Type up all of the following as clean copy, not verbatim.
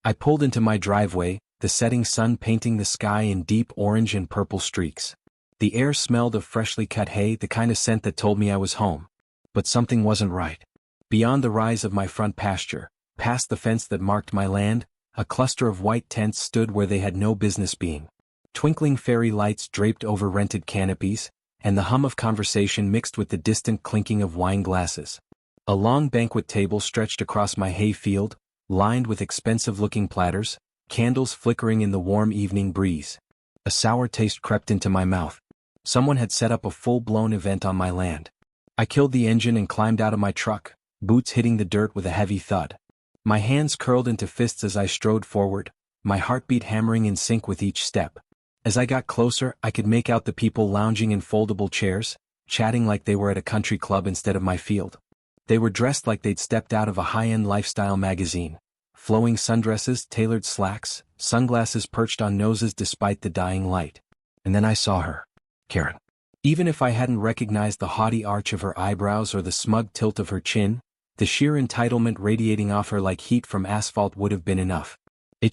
I pulled into my driveway, the setting sun painting the sky in deep orange and purple streaks. The air smelled of freshly cut hay, the kind of scent that told me I was home. But something wasn't right. Beyond the rise of my front pasture, past the fence that marked my land, a cluster of white tents stood where they had no business being. Twinkling fairy lights draped over rented canopies, and the hum of conversation mixed with the distant clinking of wine glasses. A long banquet table stretched across my hayfield, lined with expensive-looking platters, candles flickering in the warm evening breeze. A sour taste crept into my mouth. Someone had set up a full-blown event on my land. I killed the engine and climbed out of my truck, boots hitting the dirt with a heavy thud. My hands curled into fists as I strode forward, my heartbeat hammering in sync with each step. As I got closer, I could make out the people lounging in foldable chairs, chatting like they were at a country club instead of my field. They were dressed like they'd stepped out of a high-end lifestyle magazine. Flowing sundresses, tailored slacks, sunglasses perched on noses despite the dying light. And then I saw her. Karen. Even if I hadn't recognized the haughty arch of her eyebrows or the smug tilt of her chin, the sheer entitlement radiating off her like heat from asphalt would have been enough.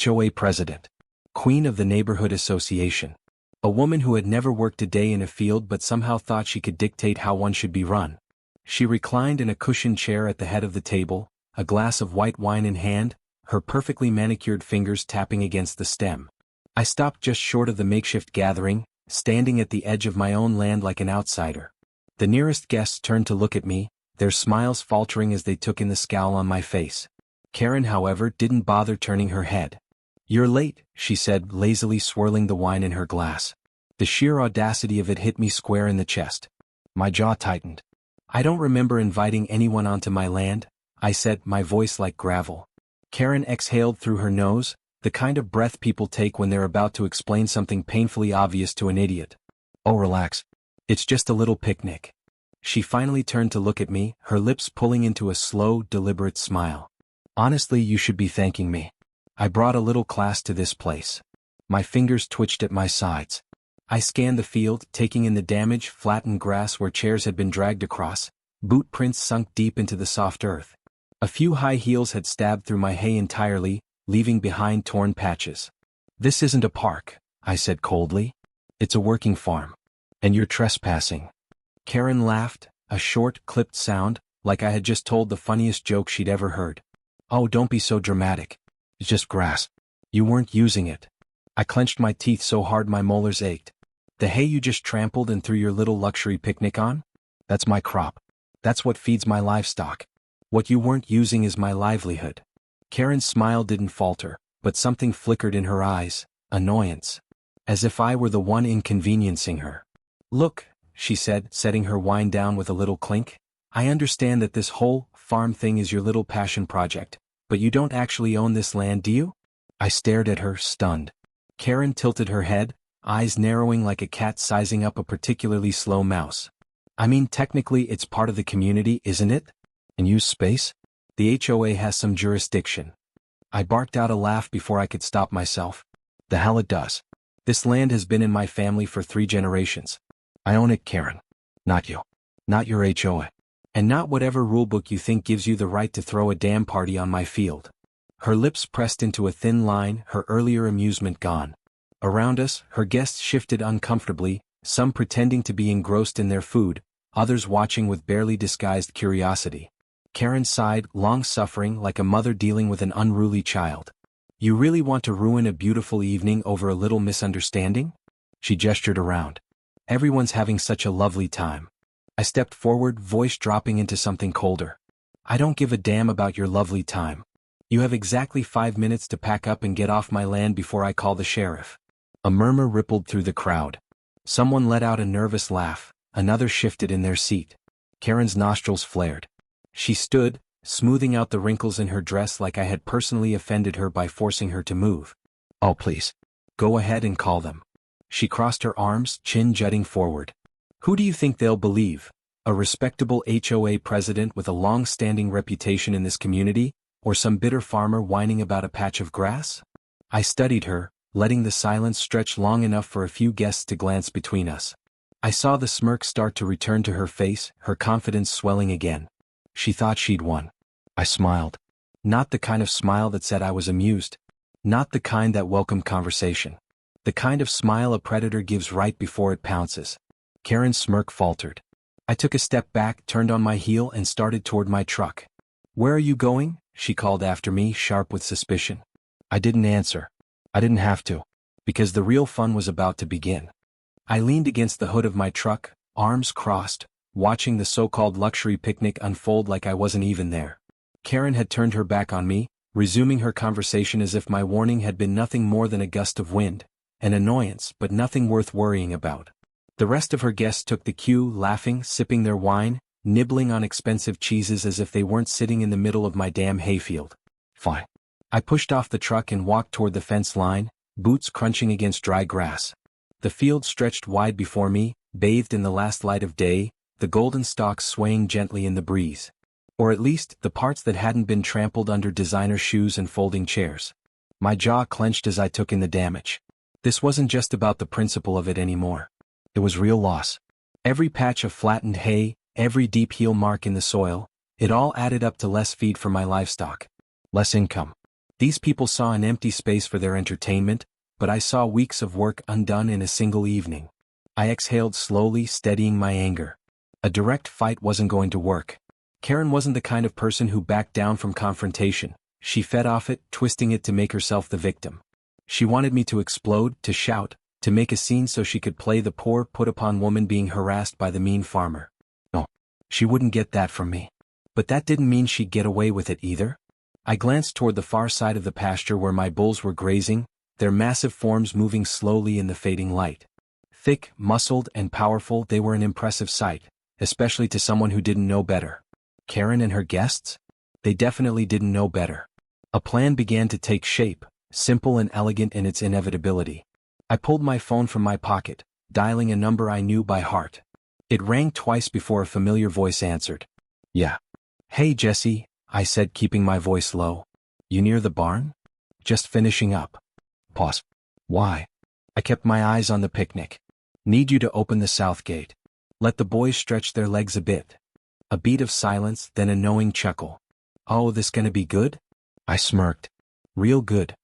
HOA President. Queen of the Neighborhood Association. A woman who had never worked a day in a field but somehow thought she could dictate how one should be run. She reclined in a cushioned chair at the head of the table, a glass of white wine in hand, her perfectly manicured fingers tapping against the stem. I stopped just short of the makeshift gathering, standing at the edge of my own land like an outsider. The nearest guests turned to look at me, their smiles faltering as they took in the scowl on my face. Karen, however, didn't bother turning her head. "You're late," she said, lazily swirling the wine in her glass. The sheer audacity of it hit me square in the chest. My jaw tightened. "I don't remember inviting anyone onto my land," I said, my voice like gravel. Karen exhaled through her nose, the kind of breath people take when they're about to explain something painfully obvious to an idiot. "Oh, relax. It's just a little picnic." She finally turned to look at me, her lips pulling into a slow, deliberate smile. "Honestly, you should be thanking me. I brought a little class to this place." My fingers twitched at my sides. I scanned the field, taking in the damaged, flattened grass where chairs had been dragged across, boot prints sunk deep into the soft earth. A few high heels had stabbed through my hay entirely, leaving behind torn patches. "This isn't a park," I said coldly. "It's a working farm. And you're trespassing." Karen laughed, a short, clipped sound, like I had just told the funniest joke she'd ever heard. "Oh, don't be so dramatic. It's just grass. You weren't using it." I clenched my teeth so hard my molars ached. "The hay you just trampled and threw your little luxury picnic on? That's my crop. That's what feeds my livestock. What you weren't using is my livelihood." Karen's smile didn't falter, but something flickered in her eyes, annoyance. As if I were the one inconveniencing her. "Look," she said, setting her wine down with a little clink. "I understand that this whole farm thing is your little passion project, but you don't actually own this land, do you?" I stared at her, stunned. Karen tilted her head, eyes narrowing like a cat sizing up a particularly slow mouse. "I mean, technically it's part of the community, isn't it? And use space? The HOA has some jurisdiction." I barked out a laugh before I could stop myself. "The hell it does. This land has been in my family for 3 generations. I own it, Karen. Not you. Not your HOA. And not whatever rulebook you think gives you the right to throw a damn party on my field." Her lips pressed into a thin line, her earlier amusement gone. Around us, her guests shifted uncomfortably, some pretending to be engrossed in their food, others watching with barely disguised curiosity. Karen sighed, long-suffering, like a mother dealing with an unruly child. "You really want to ruin a beautiful evening over a little misunderstanding?" She gestured around. "Everyone's having such a lovely time." I stepped forward, voice dropping into something colder. "I don't give a damn about your lovely time. You have exactly 5 minutes to pack up and get off my land before I call the sheriff." A murmur rippled through the crowd. Someone let out a nervous laugh, another shifted in their seat. Karen's nostrils flared. She stood, smoothing out the wrinkles in her dress like I had personally offended her by forcing her to move. "Oh, please. Go ahead and call them." She crossed her arms, chin jutting forward. "Who do you think they'll believe? A respectable HOA president with a long-standing reputation in this community, or some bitter farmer whining about a patch of grass?" I studied her, letting the silence stretch long enough for a few guests to glance between us. I saw the smirk start to return to her face, her confidence swelling again. She thought she'd won. I smiled. Not the kind of smile that said I was amused, Not the kind that welcomed conversation. The kind of smile a predator gives right before it pounces. Karen's smirk faltered. I took a step back, turned on my heel, and started toward my truck. "Where are you going?" she called after me, sharp with suspicion. I didn't answer. I didn't have to. Because the real fun was about to begin. I leaned against the hood of my truck, arms crossed, watching the so-called luxury picnic unfold like I wasn't even there. Karen had turned her back on me, resuming her conversation as if my warning had been nothing more than a gust of wind, an annoyance but nothing worth worrying about. The rest of her guests took the cue, laughing, sipping their wine, nibbling on expensive cheeses as if they weren't sitting in the middle of my damn hayfield. Fine. I pushed off the truck and walked toward the fence line, boots crunching against dry grass. The field stretched wide before me, bathed in the last light of day, the golden stalks swaying gently in the breeze. Or at least, the parts that hadn't been trampled under designer shoes and folding chairs. My jaw clenched as I took in the damage. This wasn't just about the principle of it anymore. It was real loss. Every patch of flattened hay, every deep heel mark in the soil, it all added up to less feed for my livestock. Less income. These people saw an empty space for their entertainment, but I saw weeks of work undone in a single evening. I exhaled slowly, steadying my anger. A direct fight wasn't going to work. Karen wasn't the kind of person who backed down from confrontation. She fed off it, twisting it to make herself the victim. She wanted me to explode, to shout, to make a scene so she could play the poor put-upon woman being harassed by the mean farmer. No, she wouldn't get that from me. But that didn't mean she'd get away with it either. I glanced toward the far side of the pasture where my bulls were grazing, their massive forms moving slowly in the fading light. Thick, muscled, and powerful, they were an impressive sight, especially to someone who didn't know better. Karen and her guests? They definitely didn't know better. A plan began to take shape, simple and elegant in its inevitability. I pulled my phone from my pocket, dialing a number I knew by heart. It rang twice before a familiar voice answered. "Yeah. Hey Jesse," I said, keeping my voice low. "You near the barn?" "Just finishing up." Pause. "Why?" I kept my eyes on the picnic. "Need you to open the south gate. Let the boys stretch their legs a bit." A beat of silence, then a knowing chuckle. "Oh, this gonna be good?" I smirked. "Real good."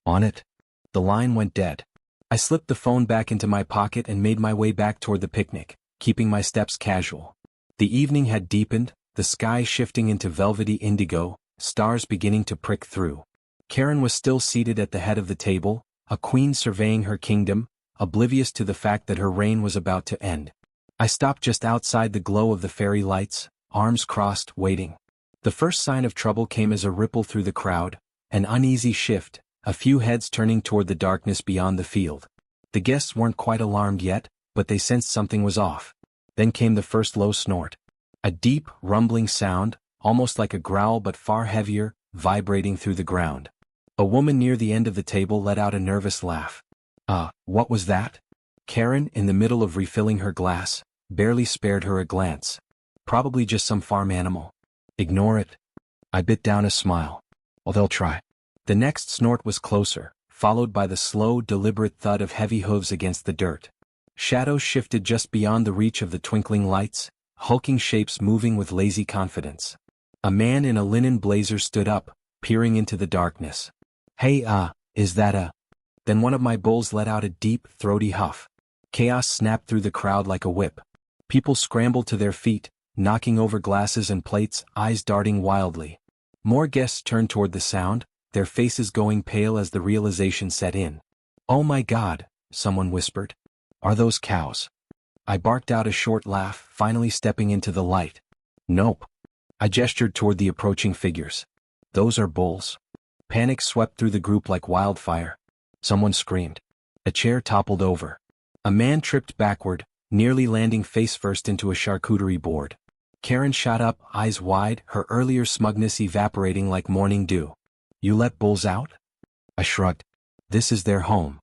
"On it." The line went dead. I slipped the phone back into my pocket and made my way back toward the picnic, keeping my steps casual. The evening had deepened, the sky shifting into velvety indigo, stars beginning to prick through. Karen was still seated at the head of the table, a queen surveying her kingdom, oblivious to the fact that her reign was about to end. I stopped just outside the glow of the fairy lights, arms crossed, waiting. The first sign of trouble came as a ripple through the crowd, an uneasy shift, a few heads turning toward the darkness beyond the field. The guests weren't quite alarmed yet, but they sensed something was off. Then came the first low snort. A deep, rumbling sound, almost like a growl but far heavier, vibrating through the ground. A woman near the end of the table let out a nervous laugh. What was that?" Karen, in the middle of refilling her glass, barely spared her a glance. "Probably just some farm animal. Ignore it." I bit down a smile. "Well, they'll try." The next snort was closer, followed by the slow, deliberate thud of heavy hooves against the dirt. Shadows shifted just beyond the reach of the twinkling lights, hulking shapes moving with lazy confidence. A man in a linen blazer stood up, peering into the darkness. "Hey, is that a—" Then one of my bulls let out a deep, throaty huff. Chaos snapped through the crowd like a whip. People scrambled to their feet, knocking over glasses and plates, eyes darting wildly. More guests turned toward the sound, their faces going pale as the realization set in. "Oh my God," someone whispered. "Are those cows?" I barked out a short laugh, finally stepping into the light. "Nope." I gestured toward the approaching figures. "Those are bulls." Panic swept through the group like wildfire. Someone screamed. A chair toppled over. A man tripped backward, nearly landing face first into a charcuterie board. Karen shot up, eyes wide, her earlier smugness evaporating like morning dew. "You let bulls out?" I shrugged. "This is their home."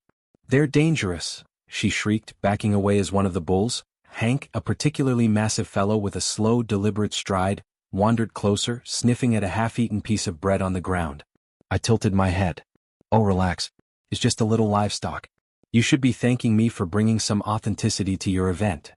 "They're dangerous," she shrieked, backing away as one of the bulls, Hank, a particularly massive fellow with a slow, deliberate stride, wandered closer, sniffing at a half-eaten piece of bread on the ground. I tilted my head. "Oh, relax. It's just a little livestock. You should be thanking me for bringing some authenticity to your event."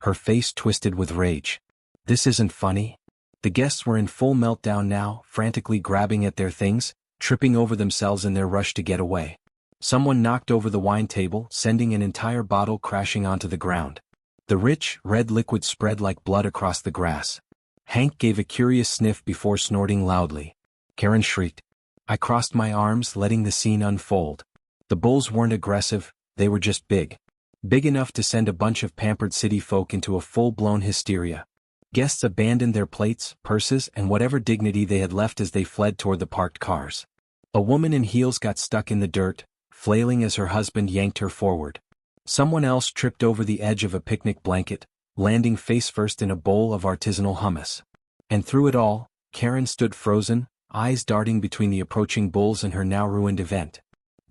Her face twisted with rage. "This isn't funny." The guests were in full meltdown now, frantically grabbing at their things, tripping over themselves in their rush to get away. Someone knocked over the wine table, sending an entire bottle crashing onto the ground. The rich, red liquid spread like blood across the grass. Hank gave a curious sniff before snorting loudly. Karen shrieked. I crossed my arms, letting the scene unfold. The bulls weren't aggressive, they were just big. Big enough to send a bunch of pampered city folk into a full-blown hysteria. Guests abandoned their plates, purses, and whatever dignity they had left as they fled toward the parked cars. A woman in heels got stuck in the dirt, flailing as her husband yanked her forward. Someone else tripped over the edge of a picnic blanket, landing face first in a bowl of artisanal hummus. And through it all, Karen stood frozen, eyes darting between the approaching bulls and her now ruined event.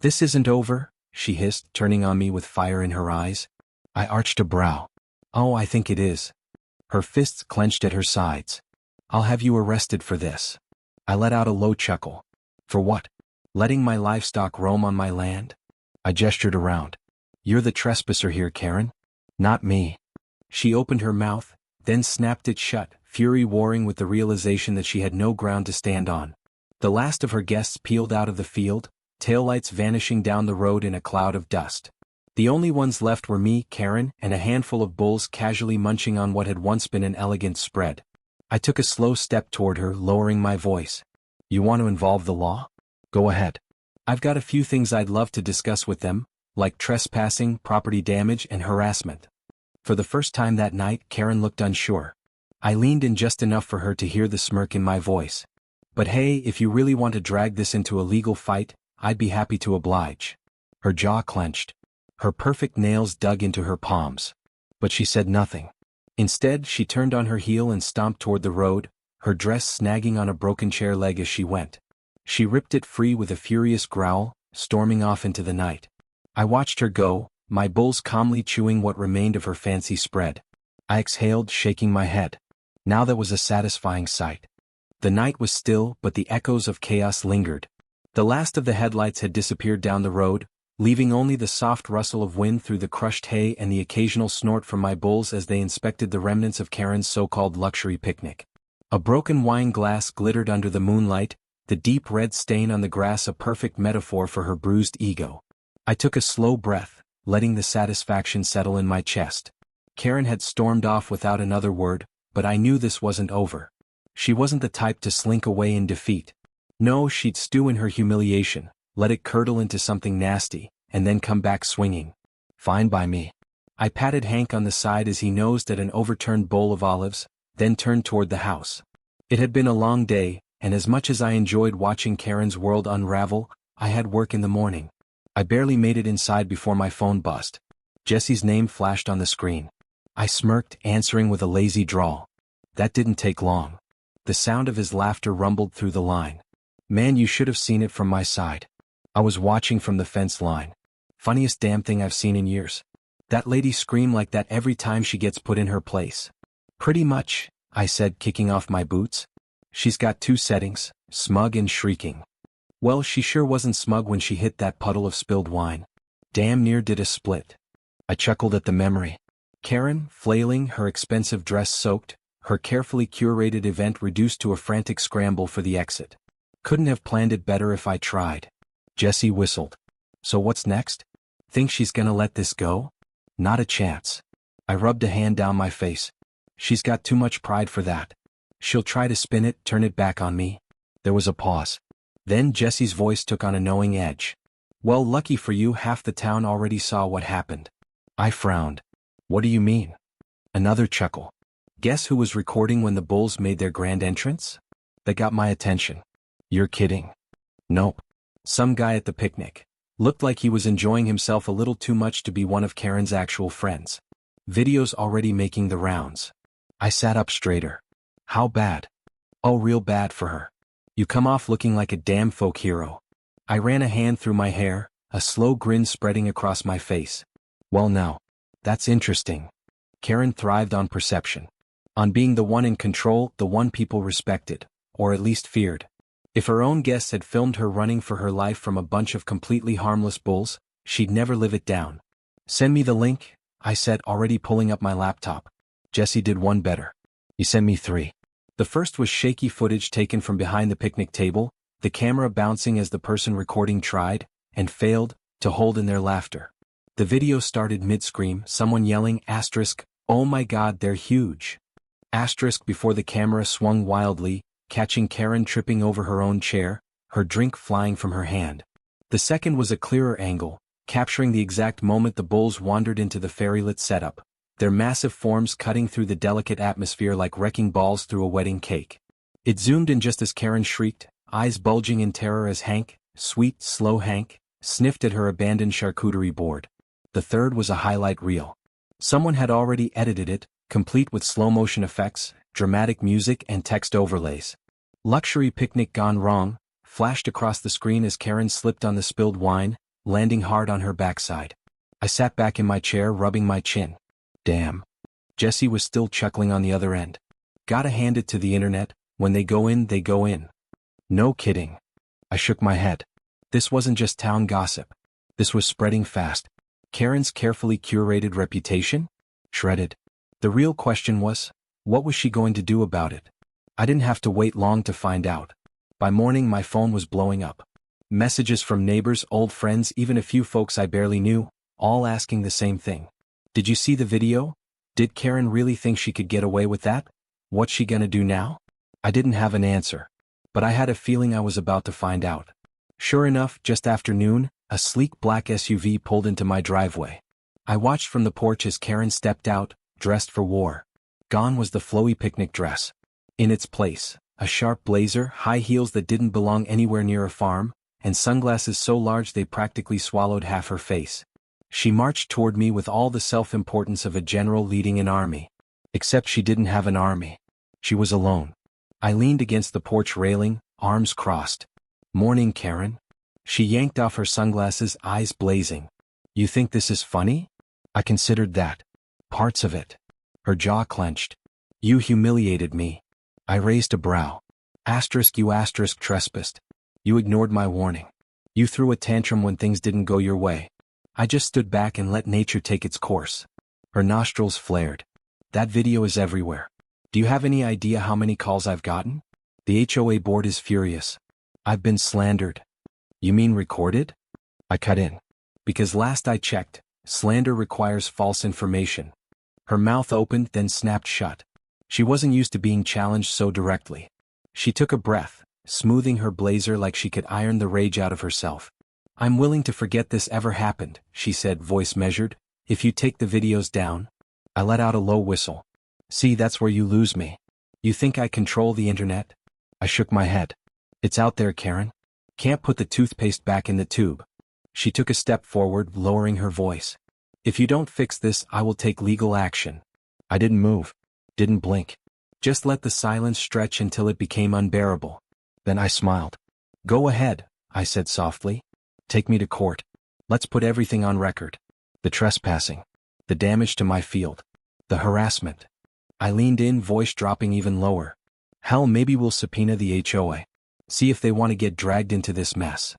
This isn't over, she hissed, turning on me with fire in her eyes. I arched a brow. Oh, I think it is. Her fists clenched at her sides. I'll have you arrested for this. I let out a low chuckle. For what? Letting my livestock roam on my land? I gestured around. You're the trespasser here, Karen. Not me. She opened her mouth, then snapped it shut, fury warring with the realization that she had no ground to stand on. The last of her guests peeled out of the field, taillights vanishing down the road in a cloud of dust. The only ones left were me, Karen, and a handful of bulls casually munching on what had once been an elegant spread. I took a slow step toward her, lowering my voice. You want to involve the law? Go ahead. I've got a few things I'd love to discuss with them, like trespassing, property damage, and harassment. For the first time that night, Karen looked unsure. I leaned in just enough for her to hear the smirk in my voice. But hey, if you really want to drag this into a legal fight, I'd be happy to oblige. Her jaw clenched. Her perfect nails dug into her palms. But she said nothing. Instead, she turned on her heel and stomped toward the road, her dress snagging on a broken chair leg as she went. She ripped it free with a furious growl, storming off into the night. I watched her go, my bulls calmly chewing what remained of her fancy spread. I exhaled, shaking my head. Now that was a satisfying sight. The night was still, but the echoes of chaos lingered. The last of the headlights had disappeared down the road, leaving only the soft rustle of wind through the crushed hay and the occasional snort from my bulls as they inspected the remnants of Karen's so-called luxury picnic. A broken wine glass glittered under the moonlight, the deep red stain on the grass a perfect metaphor for her bruised ego. I took a slow breath, letting the satisfaction settle in my chest. Karen had stormed off without another word, but I knew this wasn't over. She wasn't the type to slink away in defeat. No, she'd stew in her humiliation, let it curdle into something nasty, and then come back swinging. Fine by me. I patted Hank on the side as he nosed at an overturned bowl of olives, then turned toward the house. It had been a long day, and as much as I enjoyed watching Karen's world unravel, I had work in the morning. I barely made it inside before my phone buzzed. Jesse's name flashed on the screen. I smirked, answering with a lazy drawl. That didn't take long. The sound of his laughter rumbled through the line. Man, you should have seen it from my side. I was watching from the fence line. Funniest damn thing I've seen in years. That lady scream like that every time she gets put in her place. Pretty much, I said, kicking off my boots. She's got two settings, smug and shrieking. Well, she sure wasn't smug when she hit that puddle of spilled wine. Damn near did a split. I chuckled at the memory. Karen, flailing, her expensive dress soaked, her carefully curated event reduced to a frantic scramble for the exit. Couldn't have planned it better if I tried. Jesse whistled. So what's next? Think she's gonna let this go? Not a chance. I rubbed a hand down my face. She's got too much pride for that. She'll try to spin it, turn it back on me. There was a pause. Then Jesse's voice took on a knowing edge. Well, lucky for you, half the town already saw what happened. I frowned. What do you mean? Another chuckle. Guess who was recording when the bulls made their grand entrance? That got my attention. You're kidding. Nope. Some guy at the picnic. Looked like he was enjoying himself a little too much to be one of Karen's actual friends. Videos already making the rounds. I sat up straighter. How bad? Oh, real bad for her. You come off looking like a damn folk hero. I ran a hand through my hair, a slow grin spreading across my face. Well now, that's interesting. Karen thrived on perception. On being the one in control, the one people respected, or at least feared. If her own guests had filmed her running for her life from a bunch of completely harmless bulls, she'd never live it down. Send me the link, I said, already pulling up my laptop. Jesse did one better. He sent me 3. The first was shaky footage taken from behind the picnic table, the camera bouncing as the person recording tried, and failed, to hold in their laughter. The video started mid-scream, someone yelling, "Oh my god, they're huge!" Before the camera swung wildly, catching Karen tripping over her own chair, her drink flying from her hand. The second was a clearer angle, capturing the exact moment the bulls wandered into the fairy-lit setup, their massive forms cutting through the delicate atmosphere like wrecking balls through a wedding cake. It zoomed in just as Karen shrieked, eyes bulging in terror as Hank, sweet, slow Hank, sniffed at her abandoned charcuterie board. The third was a highlight reel. Someone had already edited it, complete with slow-motion effects, dramatic music and text overlays. "Luxury picnic gone wrong," flashed across the screen as Karen slipped on the spilled wine, landing hard on her backside. I sat back in my chair rubbing my chin. Damn. Jesse was still chuckling on the other end. Gotta hand it to the internet, when they go in, they go in. No kidding. I shook my head. This wasn't just town gossip. This was spreading fast. Karen's carefully curated reputation? Shredded. The real question was, what was she going to do about it? I didn't have to wait long to find out. By morning my phone was blowing up. Messages from neighbors, old friends, even a few folks I barely knew, all asking the same thing. Did you see the video? Did Karen really think she could get away with that? What's she gonna do now? I didn't have an answer. But I had a feeling I was about to find out. Sure enough, just after noon, a sleek black SUV pulled into my driveway. I watched from the porch as Karen stepped out, dressed for war. Gone was the flowy picnic dress. In its place, a sharp blazer, high heels that didn't belong anywhere near a farm, and sunglasses so large they practically swallowed half her face. She marched toward me with all the self-importance of a general leading an army. Except she didn't have an army. She was alone. I leaned against the porch railing, arms crossed. "Morning, Karen." She yanked off her sunglasses, eyes blazing. "You think this is funny?" I considered that. Parts of it. Her jaw clenched. "You humiliated me." I raised a brow. You trespassed. You ignored my warning. You threw a tantrum when things didn't go your way. I just stood back and let nature take its course. Her nostrils flared. "That video is everywhere. Do you have any idea how many calls I've gotten? The HOA board is furious. I've been slandered." "You mean recorded?" I cut in. "Because last I checked, slander requires false information." Her mouth opened then snapped shut. She wasn't used to being challenged so directly. She took a breath, smoothing her blazer like she could iron the rage out of herself. "I'm willing to forget this ever happened," she said, voice measured, "if you take the videos down." I let out a low whistle. "See, that's where you lose me. You think I control the internet?" I shook my head. "It's out there, Karen. Can't put the toothpaste back in the tube." She took a step forward, lowering her voice. "If you don't fix this, I will take legal action." I didn't move. Didn't blink. Just let the silence stretch until it became unbearable. Then I smiled. "Go ahead," I said softly. "Take me to court. Let's put everything on record. The trespassing. The damage to my field. The harassment." I leaned in, voice dropping even lower. "Hell, maybe we'll subpoena the HOA. See if they want to get dragged into this mess."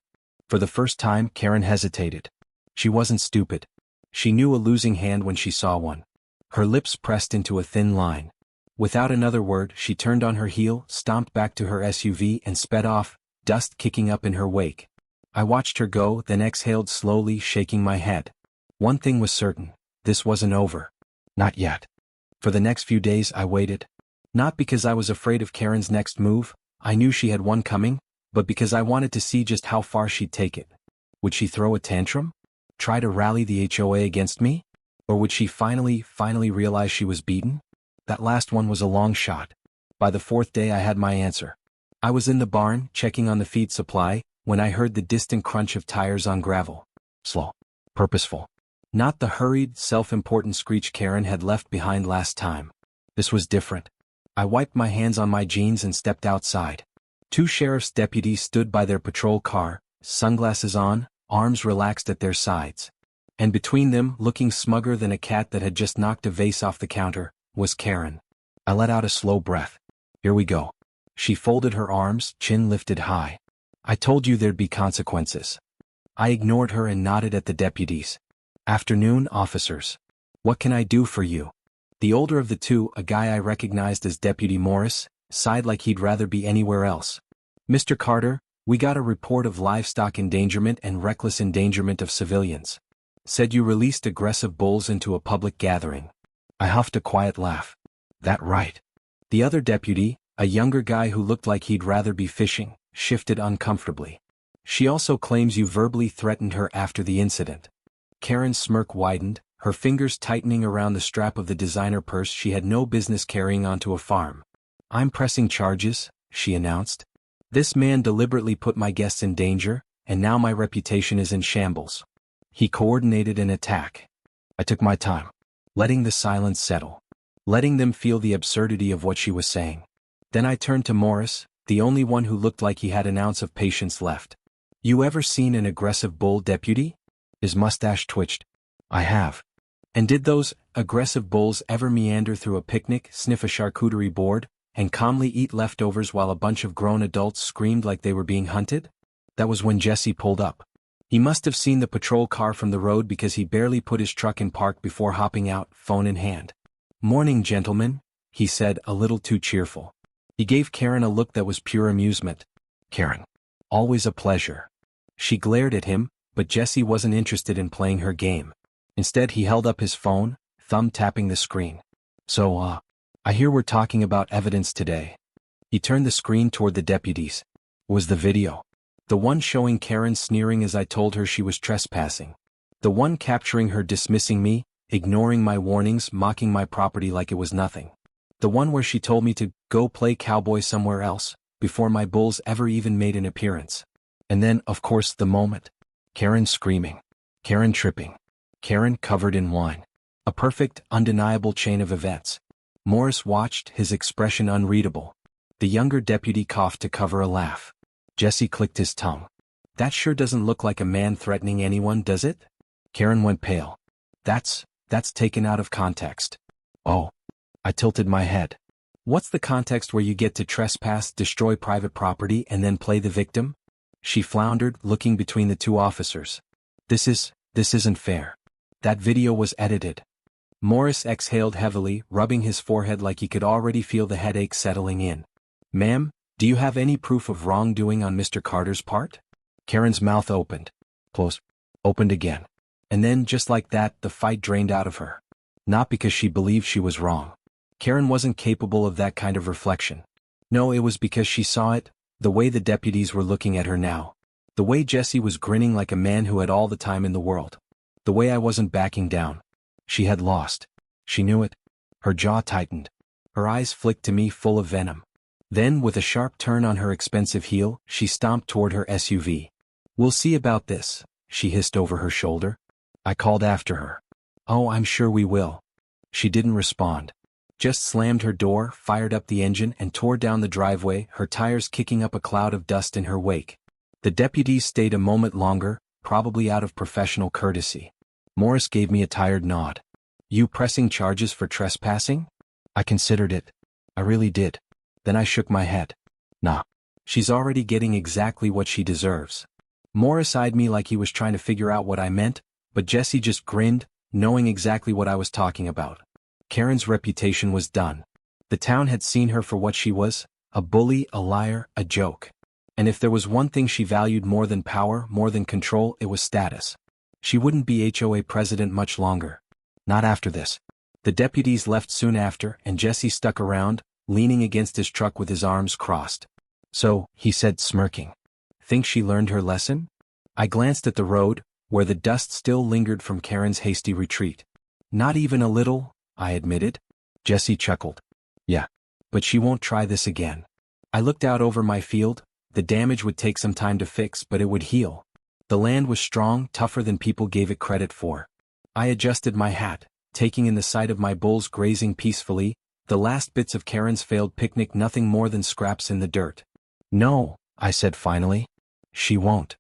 For the first time, Karen hesitated. She wasn't stupid. She knew a losing hand when she saw one. Her lips pressed into a thin line. Without another word, she turned on her heel, stomped back to her SUV and sped off, dust kicking up in her wake. I watched her go, then exhaled slowly, shaking my head. One thing was certain. This wasn't over. Not yet. For the next few days I waited. Not because I was afraid of Karen's next move, I knew she had one coming, but because I wanted to see just how far she'd take it. Would she throw a tantrum? Try to rally the HOA against me? Or would she finally realize she was beaten? That last one was a long shot. By the fourth day I had my answer. I was in the barn, checking on the feed supply, when I heard the distant crunch of tires on gravel. Slow. Purposeful. Not the hurried, self-important screech Karen had left behind last time. This was different. I wiped my hands on my jeans and stepped outside. Two sheriff's deputies stood by their patrol car, sunglasses on, arms relaxed at their sides. And between them, looking smugger than a cat that had just knocked a vase off the counter, was Karen. I let out a slow breath. Here we go. She folded her arms, chin lifted high. "I told you there'd be consequences." I ignored her and nodded at the deputies. "Afternoon, officers. What can I do for you?" The older of the two, a guy I recognized as Deputy Morris, sighed like he'd rather be anywhere else. "Mr. Carter, We got a report of livestock endangerment and reckless endangerment of civilians. Said you released aggressive bulls into a public gathering. I huffed a quiet laugh. That right. The other deputy, a younger guy who looked like he'd rather be fishing, shifted uncomfortably. She also claims you verbally threatened her after the incident. Karen's smirk widened, her fingers tightening around the strap of the designer purse she had no business carrying onto a farm. I'm pressing charges, she announced. This man deliberately put my guests in danger, and now my reputation is in shambles. He coordinated an attack. I took my time, letting the silence settle, letting them feel the absurdity of what she was saying. Then I turned to Morris, the only one who looked like he had an ounce of patience left. You ever seen an aggressive bull, deputy? His mustache twitched. I have. And did those aggressive bulls ever meander through a picnic, sniff a charcuterie board, and calmly eat leftovers while a bunch of grown adults screamed like they were being hunted? That was when Jesse pulled up. He must have seen the patrol car from the road because he barely put his truck in park before hopping out, phone in hand. Morning, gentlemen, he said, a little too cheerful. He gave Karen a look that was pure amusement. Karen. Always a pleasure. She glared at him, but Jesse wasn't interested in playing her game. Instead he held up his phone, thumb tapping the screen. So, I hear we're talking about evidence today. He turned the screen toward the deputies. Was the video. The one showing Karen sneering as I told her she was trespassing. The one capturing her dismissing me, ignoring my warnings, mocking my property like it was nothing. The one where she told me to go play cowboy somewhere else, before my bulls ever even made an appearance. And then, of course, the moment. Karen screaming. Karen tripping. Karen covered in wine. A perfect, undeniable chain of events. Morris watched, his expression unreadable. The younger deputy coughed to cover a laugh. Jesse clicked his tongue. That sure doesn't look like a man threatening anyone, does it? Karen went pale. That's taken out of context. Oh. I tilted my head. What's the context where you get to trespass, destroy private property, and then play the victim? She floundered, looking between the two officers. This isn't fair. That video was edited. Morris exhaled heavily, rubbing his forehead like he could already feel the headache settling in. Ma'am, do you have any proof of wrongdoing on Mr. Carter's part? Karen's mouth opened. Closed. Opened again. And then, just like that, the fight drained out of her. Not because she believed she was wrong. Karen wasn't capable of that kind of reflection. No, it was because she saw it, the way the deputies were looking at her now. The way Jesse was grinning like a man who had all the time in the world. The way I wasn't backing down. She had lost. She knew it. Her jaw tightened. Her eyes flicked to me full of venom. Then, with a sharp turn on her expensive heel, she stomped toward her SUV. We'll see about this, she hissed over her shoulder. I called after her. Oh, I'm sure we will. She didn't respond. Just slammed her door, fired up the engine, and tore down the driveway, her tires kicking up a cloud of dust in her wake. The deputies stayed a moment longer, probably out of professional courtesy. Morris gave me a tired nod. You pressing charges for trespassing? I considered it. I really did. Then I shook my head. Nah. She's already getting exactly what she deserves. Morris eyed me like he was trying to figure out what I meant, but Jesse just grinned, knowing exactly what I was talking about. Karen's reputation was done. The town had seen her for what she was, a bully, a liar, a joke. And if there was one thing she valued more than power, more than control, it was status. She wouldn't be HOA president much longer. Not after this. The deputies left soon after, and Jesse stuck around, leaning against his truck with his arms crossed. So, he said, smirking. Think she learned her lesson? I glanced at the road, where the dust still lingered from Karen's hasty retreat. Not even a little, I admitted. Jesse chuckled. Yeah. But she won't try this again. I looked out over my field. The damage would take some time to fix, but it would heal. The land was strong, tougher than people gave it credit for. I adjusted my hat, taking in the sight of my bulls grazing peacefully, the last bits of Karen's failed picnic nothing more than scraps in the dirt. No, I said finally. She won't.